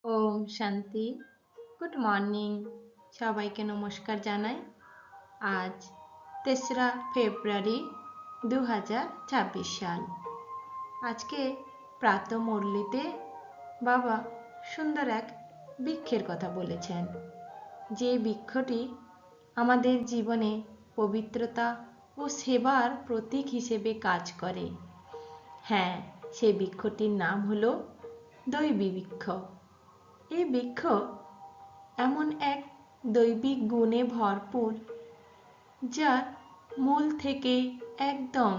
ওম শান্তি। Good morning. সবাইকে নমস্কার জানাই। আজ 3রা ফেব্রুয়ারি 2026 সাল। আজকে প্রাতঃ মুরলিতে বাবা সুন্দর এক বৃক্ষের কথা বলেছেন, যে বৃক্ষটি আমাদের জীবনে পবিত্রতা ও সেবার প্রতীক হিসেবে কাজ করে। হ্যাঁ, সেই বৃক্ষটির নাম হলো দৈবী বৃক্ষ। এই বৃক্ষ এমন এক দৈবিক গুণে ভরপুর, যার মূল থেকে একদম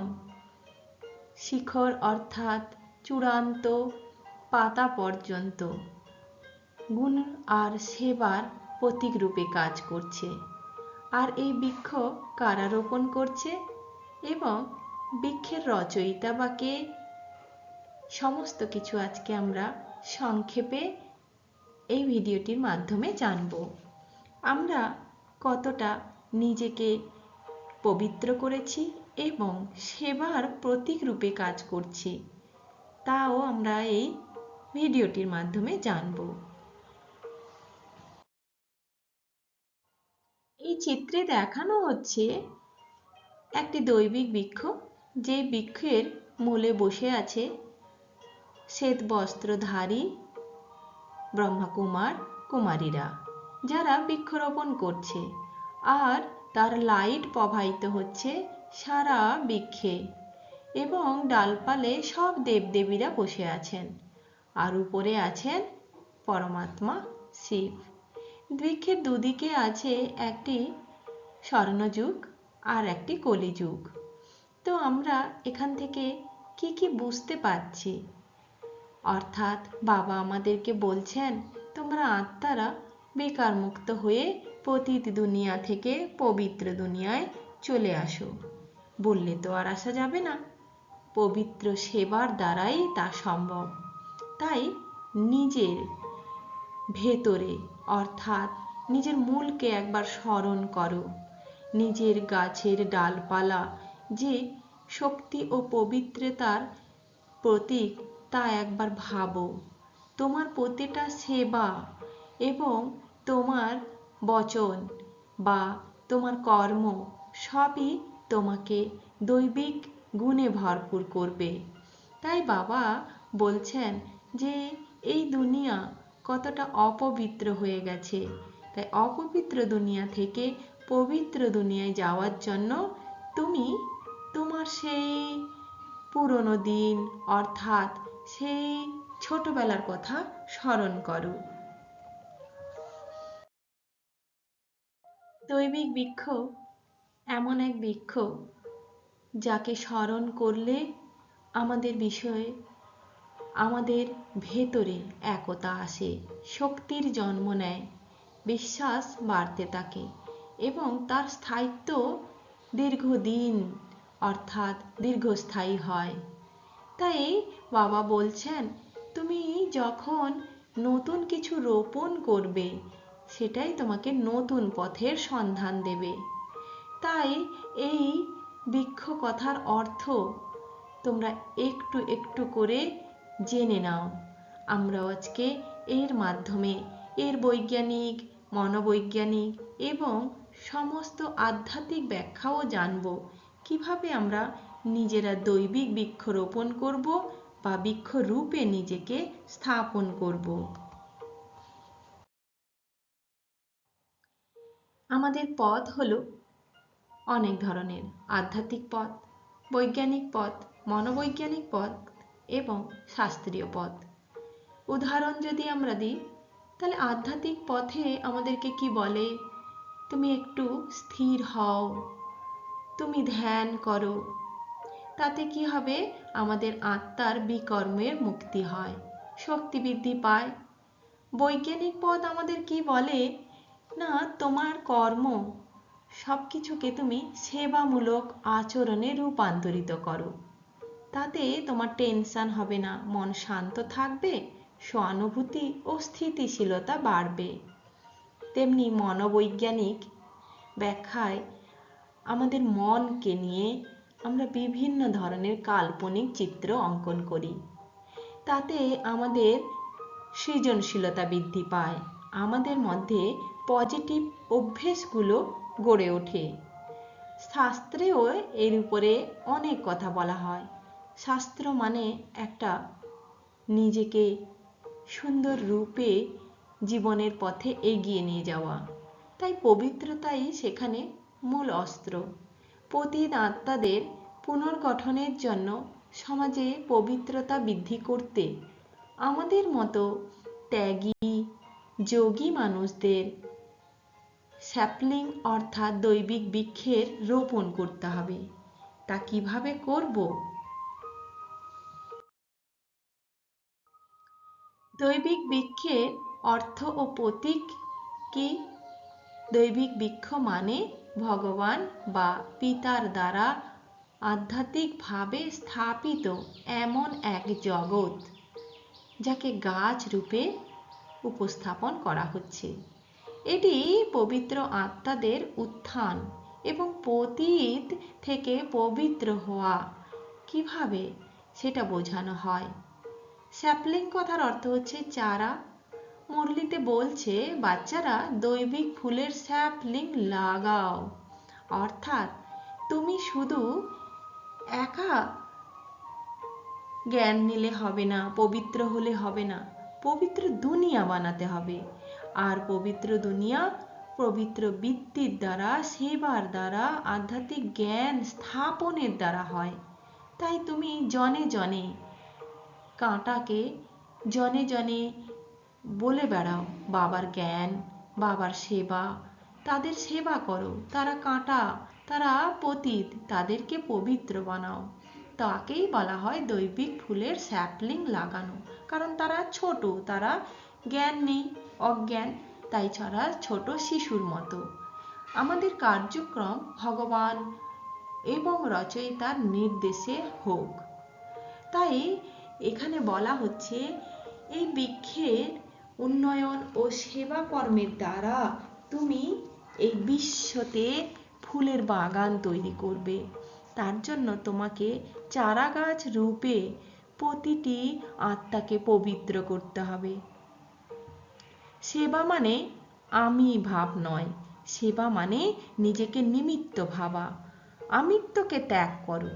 শিখর অর্থাৎ চূড়ান্ত পাতা পর্যন্ত গুণ আর সেবার প্রতীক রূপে কাজ করছে। আর এই বৃক্ষ কারা রোপণ করছে এবং বৃক্ষের রচয়িতা বা কে, সমস্ত কিছু আজকে আমরা সংক্ষেপে এই ভিডিওটির মাধ্যমে জানব। আমরা কতটা নিজেকে পবিত্র করেছি এবং সেবার প্রতীক রূপে কাজ করছি, তাও আমরা এই ভিডিওটির মাধ্যমে জানব। এই চিত্রে দেখানো হচ্ছে একটি দৈবিক বৃক্ষ, যে বৃক্ষের মূলে বসে আছে শ্বেত বস্ত্রধারী ব্রহ্মকুমার কুমারীরা, যারা বৃক্ষরোপণ করছে। আর তার লাইট প্রবাহিত হচ্ছে সারা বৃক্ষে এবং ডালপালে সব দেবদেবীরা বসে আছেন, আর উপরে আছেন পরমাত্মা শিব। বৃক্ষের দুদিকে আছে একটি স্বর্ণযুগ আর একটি কলিযুগ। তো আমরা এখান থেকে কি কি বুঝতে পারছি? অর্থাৎ বাবা আমাদেরকে বলছেন, তোমরা আত্মারা বেকার মুক্ত হয়ে পতিত দুনিয়া থেকে পবিত্র দুনিয়ায় চলে আসো। বললে তো আর আসা যাবে না, পবিত্র সেবার দ্বারাই তা সম্ভব। তাই নিজের ভেতরে অর্থাৎ নিজের মূলকে একবার স্মরণ করো। নিজের গাছের ডালপালা যে শক্তি ও পবিত্রতার প্রতীক, তা একবার ভাবো। তোমার প্রতিটা সেবা এবং তোমার বচন বা তোমার কর্ম সবই তোমাকে দৈবিক গুণে ভরপুর করবে। তাই বাবা বলছেন যে এই দুনিয়া কতটা অপবিত্র হয়ে গেছে, তাই অপবিত্র দুনিয়া থেকে পবিত্র দুনিয়ায় যাওয়ার জন্য তুমি তোমার সেই পুরনো দিন অর্থাৎ সেই ছোটবেলার কথা স্মরণ করো। দৈবিক বৃক্ষ এমন এক বৃক্ষ, যাকে স্মরণ করলে আমাদের বিষয়ে আমাদের ভেতরে একতা আসে, শক্তির জন্ম নেয়, বিশ্বাস বাড়তে থাকে এবং তার স্থায়িত্ব দীর্ঘদিন অর্থাৎ দীর্ঘস্থায়ী হয়। তাই বাবা বলছেন, তুমি যখন নতুন কিছু রোপণ করবে, সেটাই তোমাকে নতুন পথের সন্ধান দেবে। তাই এই বৃক্ষ কথার অর্থ তোমরা একটু একটু করে জেনে নাও। আমরা আজকে এর মাধ্যমে এর বৈজ্ঞানিক, মনোবৈজ্ঞানিক এবং সমস্ত আধ্যাত্মিক ব্যাখ্যাও জানব, কিভাবে আমরা নিজেরা দৈবিক বৃক্ষ রোপণ করব বা বৃক্ষরূপে নিজেকে স্থাপন করব। আমাদের পথ হলো অনেক ধরনের: আধ্যাত্মিক পথ, বৈজ্ঞানিক পথ, মনোবৈজ্ঞানিক পথ এবং শাস্ত্রীয় পথ। উদাহরণ যদি আমরা দিই, তাহলে আধ্যাত্মিক পথে আমাদেরকে কি বলে? তুমি একটু স্থির হও, তুমি ধ্যান করো। তাতে কি হবে? আমাদের আত্মার বিকর্মের মুক্তি হয়, শক্তি বৃদ্ধি পায়। বৈজ্ঞানিক পথ আমাদের কি বলে? না, তোমার কর্ম সব কিছুকে তুমি সেবামূলক আচরণে রূপান্তরিত করো। তাতে তোমার টেনশন হবে না, মন শান্ত থাকবে, সহানুভূতি ও স্থিতিশীলতা বাড়বে। তেমনি মনোবৈজ্ঞানিক ব্যাখ্যায় আমাদের মনকে নিয়ে আমরা বিভিন্ন ধরনের কাল্পনিক চিত্র অঙ্কন করি। তাতে আমাদের সৃজনশীলতা বৃদ্ধি পায়, আমাদের মধ্যে পজিটিভ অভ্যেসগুলো গড়ে ওঠে। শাস্ত্রেও এর উপরে অনেক কথা বলা হয়। শাস্ত্র মানে একটা নিজেকে সুন্দর রূপে জীবনের পথে এগিয়ে নিয়ে যাওয়া, তাই পবিত্রতাই সেখানে মূল অস্ত্র। পতিত আত্মাদের পুনর্গঠনের জন্য সমাজে পবিত্রতা বৃদ্ধি করতে আমাদের মতো ত্যাগী যোগী মানুষদের স্যাপলিং অর্থাৎ দৈবিক বৃক্ষের রোপণ করতে হবে। তা কিভাবে করব? দৈবিক বৃক্ষের অর্থ ও প্রতীক কি? দৈবিক বৃক্ষ মানে ভগবান বা পিতার দ্বারা আধ্যাত্মিকভাবে স্থাপিত এমন এক জগৎ যাকে গাছ রূপে উপস্থাপন করা হচ্ছে। এটি পবিত্র আত্মাদের উত্থান এবং পতিত থেকে পবিত্র হওয়া কিভাবে সেটা বোঝানো হয়। স্যাপলিং কথার অর্থ হচ্ছে চারা। মুরলিতে বলছে, বাচ্চারা দৈবিক ফুলের স্যাপলিং লাগাও। অর্থাৎ তুমি শুধু একা জ্ঞান নিলে হবে না, পবিত্র হলে হবে না, পবিত্র দুনিয়া বানাতে হবে। আর পবিত্র দুনিয়া পবিত্র বৃত্তির দ্বারা, সেবার দ্বারা, আধ্যাত্মিক জ্ঞান স্থাপনের দ্বারা হয়। তাই তুমি জনে জনে কাঁটাকে জনে জনে বলে বেড়াও বাবার জ্ঞান, বাবার সেবা, তাদের সেবা করো। তারা কাঁটা, তারা পতিত, তাদেরকে পবিত্র বানাও। তাকেই বলা হয় দৈবিক ফুলের স্যাপলিং লাগানো। কারণ তারা ছোট, তারা জ্ঞান নেই, অজ্ঞান, তাই ছাড়া ছোট শিশুর মতো। আমাদের কার্যক্রম ভগবান এবং রচয়িতার নির্দেশে হোক। তাই এখানে বলা হচ্ছে এই বৃক্ষের উন্নয়ন ও সেবা কর্মের দ্বারা তুমি এই বিশ্বতে ফুলের বাগান তৈরি করবে। তার জন্য তোমাকে চারা গাছ রূপে প্রতিটি আত্মাকে পবিত্র করতে হবে। সেবা মানে আমি ভাব নয়, সেবা মানে নিজেকে নিমিত্ত ভাবা, আমিত্বকে ত্যাগ করো।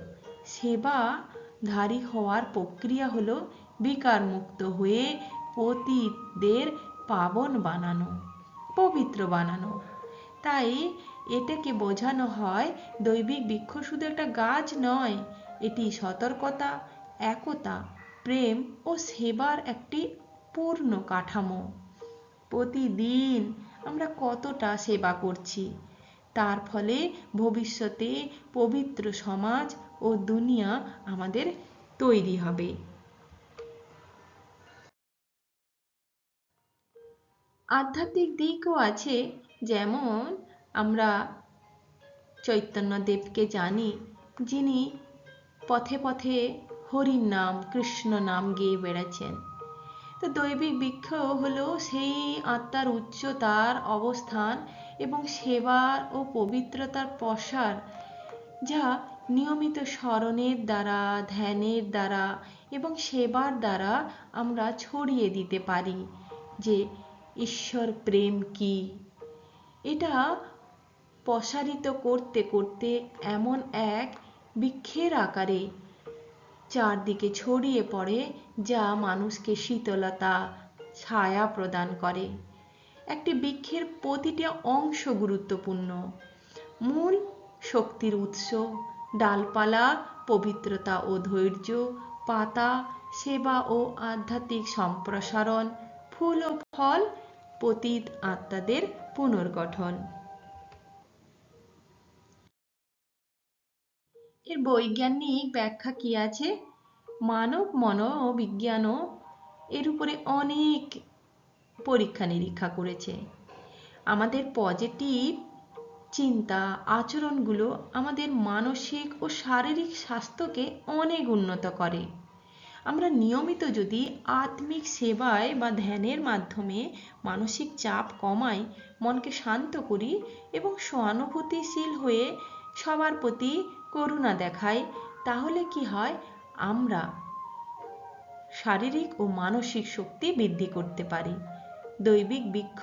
সেবাধারী হওয়ার প্রক্রিয়া হলো বিকার মুক্ত হয়ে পতিতদের পাবন বানানো, পবিত্র বানানো। তাই এটাকে বোঝানো হয় দৈবিক বৃক্ষ শুধু একটা গাছ নয়, এটি সতর্কতা, একতা, প্রেম ও সেবার একটি পূর্ণ কাঠামো। প্রতিদিন আমরা কতটা সেবা করছি, তার ফলে ভবিষ্যতে পবিত্র সমাজ ও দুনিয়া আমাদের তৈরি হবে। আধ্যাত্মিক দিকও আছে, যেমন আমরা চৈতন্যদেবকে জানি, যিনি পথে পথে হরির নাম, কৃষ্ণ নাম গেয়ে বেড়াচ্ছেন। তো দৈবিক বৃক্ষ হলো সেই আত্মার উচ্চতার অবস্থান এবং সেবার ও পবিত্রতার প্রসার, যা নিয়মিত স্মরণের দ্বারা, ধ্যানের দ্বারা এবং সেবার দ্বারা আমরা ছড়িয়ে দিতে পারি যে ঈশ্বর প্রেম কি। এটা প্রসারিত করতে করতে এমন এক বৃক্ষের আকারে চারদিকে ছড়িয়ে পড়ে, যা মানুষকে শীতলতা, ছায়া প্রদান করে। একটি বৃক্ষের প্রতিটি অংশ গুরুত্বপূর্ণ। মূল শক্তির উৎস, ডালপালা পবিত্রতা ও ধৈর্য, পাতা সেবা ও আধ্যাত্মিক সম্প্রসারণ, ফুল ও ফল পতিত আত্মাদের পুনর্গঠন। এর বৈজ্ঞানিক ব্যাখ্যা কি আছে? মানব মনোবিজ্ঞানও এর উপরে অনেক পরীক্ষা নিরীক্ষা করেছে। আমাদের পজিটিভ চিন্তা, আচরণগুলো আমাদের মানসিক ও শারীরিক স্বাস্থ্যকে অনেক উন্নত করে। আমরা নিয়মিত যদি আত্মিক সেবায় বা ধ্যানের মাধ্যমে মানসিক চাপ কমাই, মনকে শান্ত করি এবং সহানুভূতিশীল হয়ে সবার প্রতি করুণা দেখাই, তাহলে কি হয়, আমরা শারীরিক ও মানসিক শক্তি বৃদ্ধি করতে পারি। দৈবিক বৃক্ষ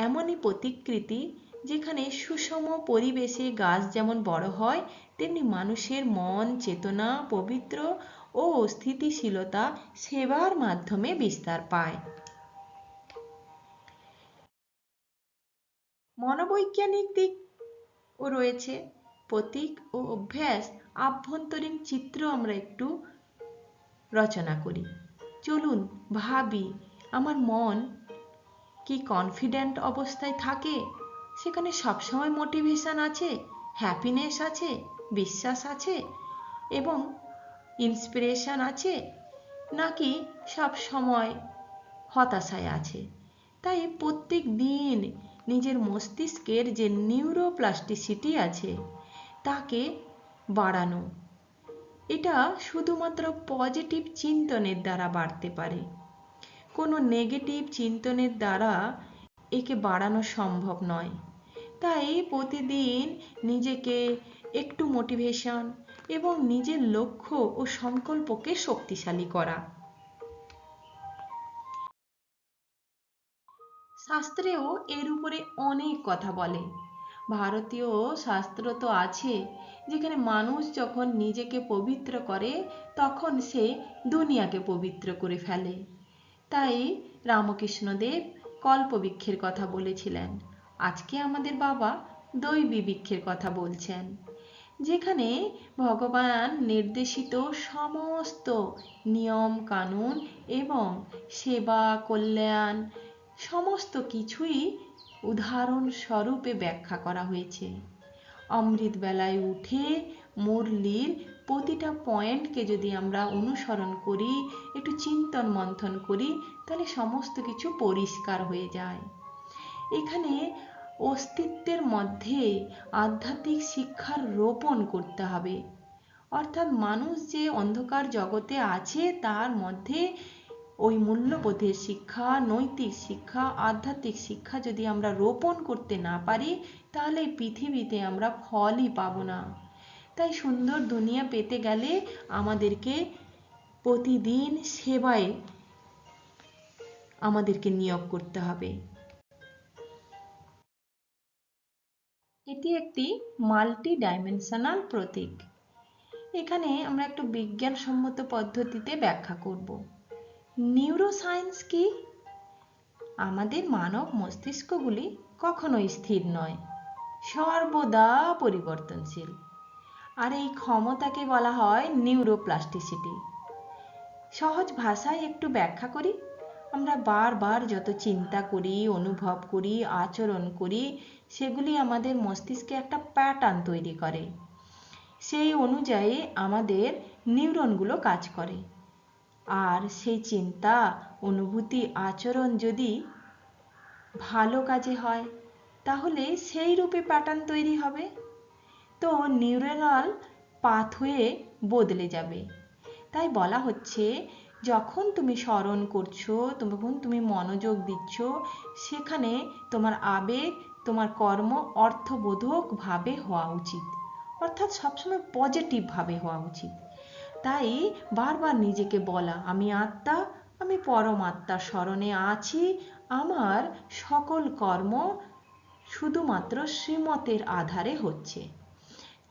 এমনই প্রতিকৃতি যেখানে সুষম পরিবেশে গাছ যেমন বড় হয়, তেমনি মানুষের মন চেতনা পবিত্র ও স্থিতিশীলতা সেবার মাধ্যমে বিস্তার পায়। মনোবৈজ্ঞানিক দিকও রয়েছে। প্রতীক ও অভ্যাস আভ্যন্তরীণ চিত্র আমরা একটু রচনা করি। চলুন ভাবি, আমার মন কি কনফিডেন্ট অবস্থায় থাকে? সেখানে সবসময় মোটিভেশন আছে, হ্যাপিনেস আছে, বিশ্বাস আছে এবং ইন্সপিরেশন আছে, নাকি সব সময় হতাশায় আছে? তাই প্রত্যেক দিন নিজের মস্তিষ্কের যে নিউরোপ্লাস্টিসিটি আছে তাকে বাড়ানো, এটা শুধুমাত্র পজিটিভ চিন্তনের দ্বারা বাড়তে পারে। কোনো নেগেটিভ চিন্তনের দ্বারা একে বাড়ানো সম্ভব নয়। তাই প্রতিদিন নিজেকে একটু মোটিভেশন এবং নিজের লক্ষ্য ও সংকল্পকে শক্তিশালী করা। শাস্ত্রেও এর উপরে অনেক কথা বলে। ভারতীয় শাস্ত্র তো আছে যেখানে মানুষ যখন নিজেকে পবিত্র করে তখন সে দুনিয়াকে পবিত্র করে ফেলে। তাই রামকৃষ্ণদেব কল্পবৃক্ষের কথা বলেছিলেন। আজকে আমাদের বাবা দৈবী বৃক্ষের কথা বলছেন, যেখানে ভগবান নির্দেশিত সমস্ত নিয়ম কানুন এবং সেবা কল্যাণ সমস্ত কিছুই উদাহরণ স্বরূপে ব্যাখ্যা করা হয়েছে। অমৃত বেলায় উঠে মুরলির প্রতিটা পয়েন্টকে যদি আমরা অনুসরণ করি, একটু চিন্তন মন্থন করি, তাহলে সমস্ত কিছু পরিষ্কার হয়ে যায়। এখানে অস্তিত্বের মধ্যে আধ্যাত্মিক শিক্ষার রোপণ করতে হবে। অর্থাৎ মানুষ যে অন্ধকার জগতে আছে তার মধ্যে ওই মূল্যবোধের শিক্ষা, নৈতিক শিক্ষা, আধ্যাত্মিক শিক্ষা যদি আমরা রোপণ করতে না পারি তাহলে এই পৃথিবীতে আমরা ফলই পাবো না। তাই সুন্দর দুনিয়া পেতে গেলে আমাদেরকে প্রতিদিন সেবায় আমাদেরকে নিয়োগ করতে হবে। এটি একটি মাল্টি ডাইমেনশনাল প্রতীক। এখানে আমরা একটু বিজ্ঞানসম্মত পদ্ধতিতে ব্যাখ্যা করব। নিউরোসায়েন্স কি? আমাদের মানব মস্তিষ্কগুলি কখনোই স্থির নয়, সর্বদা পরিবর্তনশীল। আর এই ক্ষমতাকে বলা হয় নিউরোপ্লাস্টিসিটি। সহজ ভাষায় একটু ব্যাখ্যা করি। আমরা বারবার যত চিন্তা করি, অনুভব করি, আচরণ করি, সেগুলি আমাদের মস্তিষ্কে একটা প্যাটার্ন তৈরি করে। সেই অনুযায়ী আমাদের নিউরনগুলো কাজ করে। আর সেই চিন্তা, অনুভূতি, আচরণ যদি ভালো কাজে হয় তাহলে সেই রূপে প্যাটার্ন তৈরি হবে। তো নিউরনাল পাথওয়ে বদলে যাবে। তাই বলা হচ্ছে যখন তুমি স্মরণ করছো, তখন তুমি মনোযোগ দিচ্ছ, সেখানে তোমার আবেগ, তোমার কর্ম অর্থবোধকভাবে হওয়া উচিত। অর্থাৎ সবসময় পজিটিভভাবে হওয়া উচিত। তাই বারবার নিজেকে বলা, আমি আত্মা, আমি পরমাত্মার স্মরণে আছি, আমার সকল কর্ম শুধুমাত্র শ্রীমতের আধারে হচ্ছে।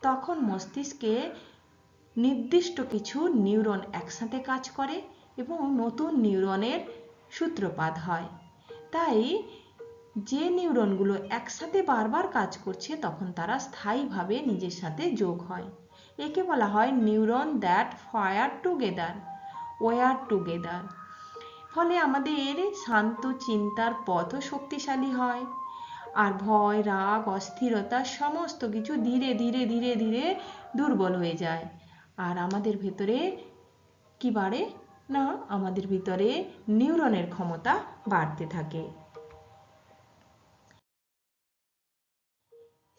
তখন মস্তিষ্কে নির্দিষ্ট কিছু নিউরন একসাথে কাজ করে এবং নতুন নিউরনের সূত্রপাত হয়। তাই যে নিউরনগুলো একসাথে বারবার কাজ করছে তখন তারা স্থায়ীভাবে নিজের সাথে যোগ হয়। একে বলা হয় neuron that fire together, wire together. ফলে আমাদের শান্ত চিন্তার পথও শক্তিশালী হয়। আর ভয়, রাগ, অস্থিরতা সমস্ত কিছু ধীরে ধীরে ধীরে ধীরে দুর্বল হয়ে যায়। আর আমাদের ভেতরে কি বাড়ে না, আমাদের ভিতরে নিউরনের ক্ষমতা বাড়তে থাকে।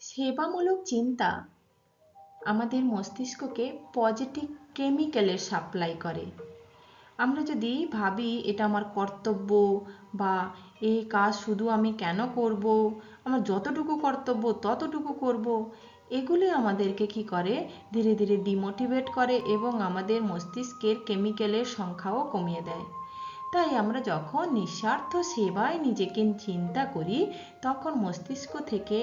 সেবামূলক চিন্তা আমাদের মস্তিষ্ককে পজিটিভ কেমিক্যালের সাপ্লাই করে। আমরা যদি ভাবি এটা আমার কর্তব্য বা এই কাজ শুধু আমি কেন করব, আমার যতটুকু কর্তব্য ততটুকু করব, এগুলি আমাদেরকে কি করে, ধীরে ধীরে ডিমোটিভেট করে এবং আমাদের মস্তিষ্কের কেমিক্যালের সংখ্যাও কমিয়ে দেয়। তাই আমরা যখন নিঃস্বার্থ সেবায় নিজেকে চিন্তা করি, তখন মস্তিষ্ক থেকে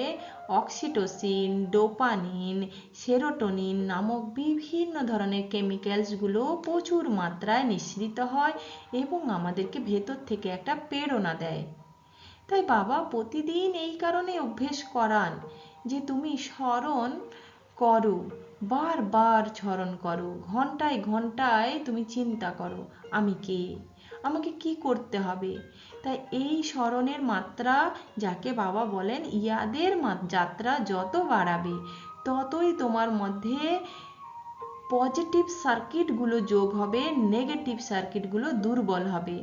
অক্সিটোসিন, ডোপামিন, সেরোটোনিন নামক বিভিন্ন ধরনের কেমিক্যালসগুলো প্রচুর মাত্রায় নিঃসৃত হয় এবং আমাদেরকে ভেতর থেকে একটা প্রেরণা দেয়। তাই বাবা প্রতিদিন এই কারণে অভ্যেস করান যে তুমি স্মরণ করো, বারবার স্মরণ করো, ঘন্টায় ঘন্টায় তুমি চিন্তা করো আমি কে, আমাকে কি করতে হবে। তাই এই স্মরণের মাত্রা, যাকে বাবা বলেন ইয়াদের যাত্রা, যত বাড়াবে ততই তোমার মধ্যে পজিটিভ সার্কিটগুলো যোগ হবে, নেগেটিভ সার্কিটগুলো দুর্বল হবে,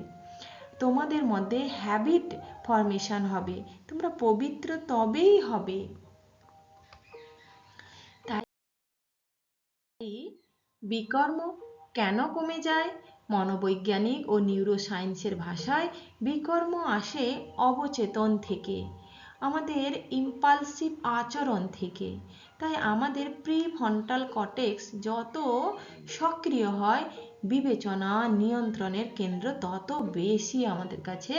তোমাদের মধ্যে হ্যাবিট ফরমেশন হবে, তোমরা পবিত্র তবেই হবে। তাই বিকর্ম কেন কমে যায়? মনোবৈজ্ঞানিক ও নিউরোসায়েন্সের ভাষায় বিকর্ম আসে অবচেতন থেকে, আমাদের ইম্পালসিভ আচরণ থেকে। তাই আমাদের প্রিফ্রন্টাল কর্টেক্স যত সক্রিয় হয়, বিবেচনা নিয়ন্ত্রণের কেন্দ্র তত বেশি আমাদের কাছে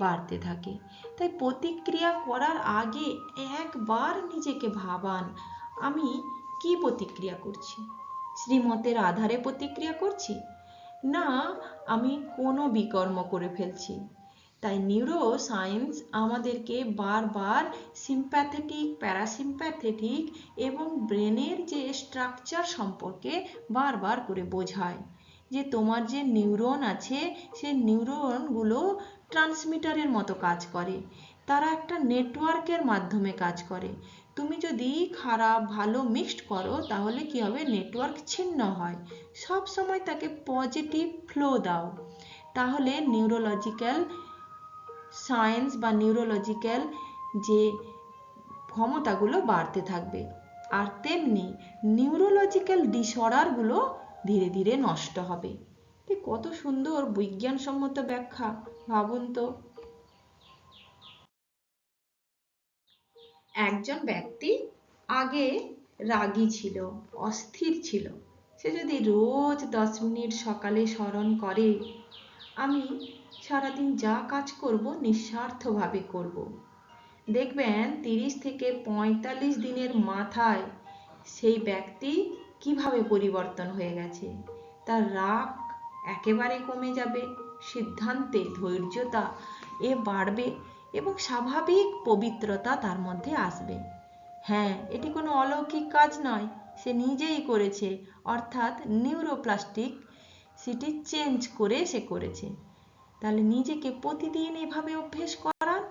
বাড়তে থাকে। তাই প্রতিক্রিয়া করার আগে একবার নিজেকে ভাবান, আমি কি প্রতিক্রিয়া করছি? শ্রীমতের আধারে প্রতিক্রিয়া করছি, না আমি কোনো বিকর্ম করে ফেলছি? তাই নিউরো সায়েন্স আমাদেরকে বারবার সিম্প্যাথেটিক, প্যারাসিম্প্যাথেটিক এবং ব্রেনের যে স্ট্রাকচার সম্পর্কে বারবার করে বোঝায় যে তোমার যে নিউরন আছে, সেই নিউরনগুলো ট্রান্সমিটারের মতো কাজ করে, তারা একটা নেটওয়ার্কের মাধ্যমে কাজ করে। তুমি যদি খারাপ ভালো মিক্সড করো তাহলে কি হবে, নেটওয়ার্ক ছিন্ন হয়। সব সময় তাকে পজিটিভ ফ্লো দাও, তাহলে নিউরোলজিক্যাল সায়েন্স বা নিউরোলজিক্যাল যে ক্ষমতাগুলো বাড়তে থাকবে। আর তেমনি নিউরোলজিক্যাল ডিসঅর্ডারগুলো ধীরে ধীরে নষ্ট হবে। কত সুন্দর বিজ্ঞানসম্মত ব্যাখ্যা, ভাবুন তো। একজন ব্যক্তি আগে রাগী ছিল, অস্থির ছিল, সে যদি রোজ 10 মিনিট সকালে স্মরণ করে আমি সারাদিন যা কাজ করব নিঃস্বার্থভাবে করব, দেখবেন 30 থেকে 45 দিনের মাথায় সেই ব্যক্তি কিভাবে পরিবর্তন হয়ে গেছে। তার রাগ একেবারে কমে যাবে, সিদ্ধান্তে ধৈর্যতা বাড়বে এবং স্বাভাবিক পবিত্রতা তার মধ্যে আসবে। হ্যাঁ, এটি কোনো অলৌকিক কাজ নয়, সে নিজেই করেছে, অর্থাৎ নিউরোপ্লাস্টিক সিটি চেঞ্জ করে সে করেছে। তাহলে নিজেকে প্রতিদিন এভাবে অভ্যেস করান।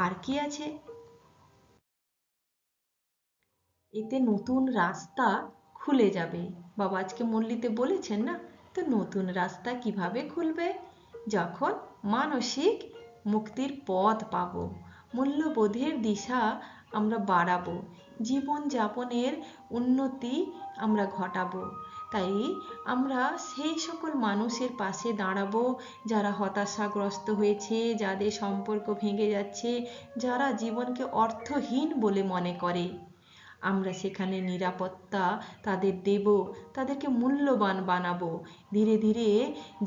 আর কি আছে, এতে নতুন রাস্তা খুলে যাবে। বাবা আজকে মুরলিতে বলেছেন না, তো নতুন রাস্তা কিভাবে খুলবে? যখন মানসিক মুক্তির পথ পাবো, মূল্যবোধের দিশা আমরা বাড়াবো, জীবনযাপনের উন্নতি আমরা ঘটাবো। তাই আমরা সেই সকল মানুষের পাশে দাঁড়াবো যারা হতাশাগ্রস্ত হয়েছে, যাদের সম্পর্ক ভেঙে যাচ্ছে, যারা জীবনকে অর্থহীন বলে মনে করে। আমরা সেখানে নিরাপত্তা তাদের দেব, তাদেরকে মূল্যবান বানাবো। ধীরে ধীরে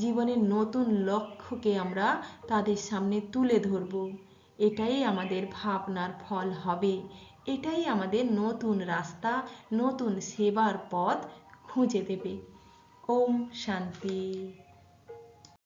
জীবনের নতুন লক্ষ্যকে আমরা তাদের সামনে তুলে ধরব। এটাই আমাদের ভাবনার ফল হবে, এটাই আমাদের নতুন রাস্তা, নতুন সেবার পথ খুঁজে দেবে। ওম শান্তি।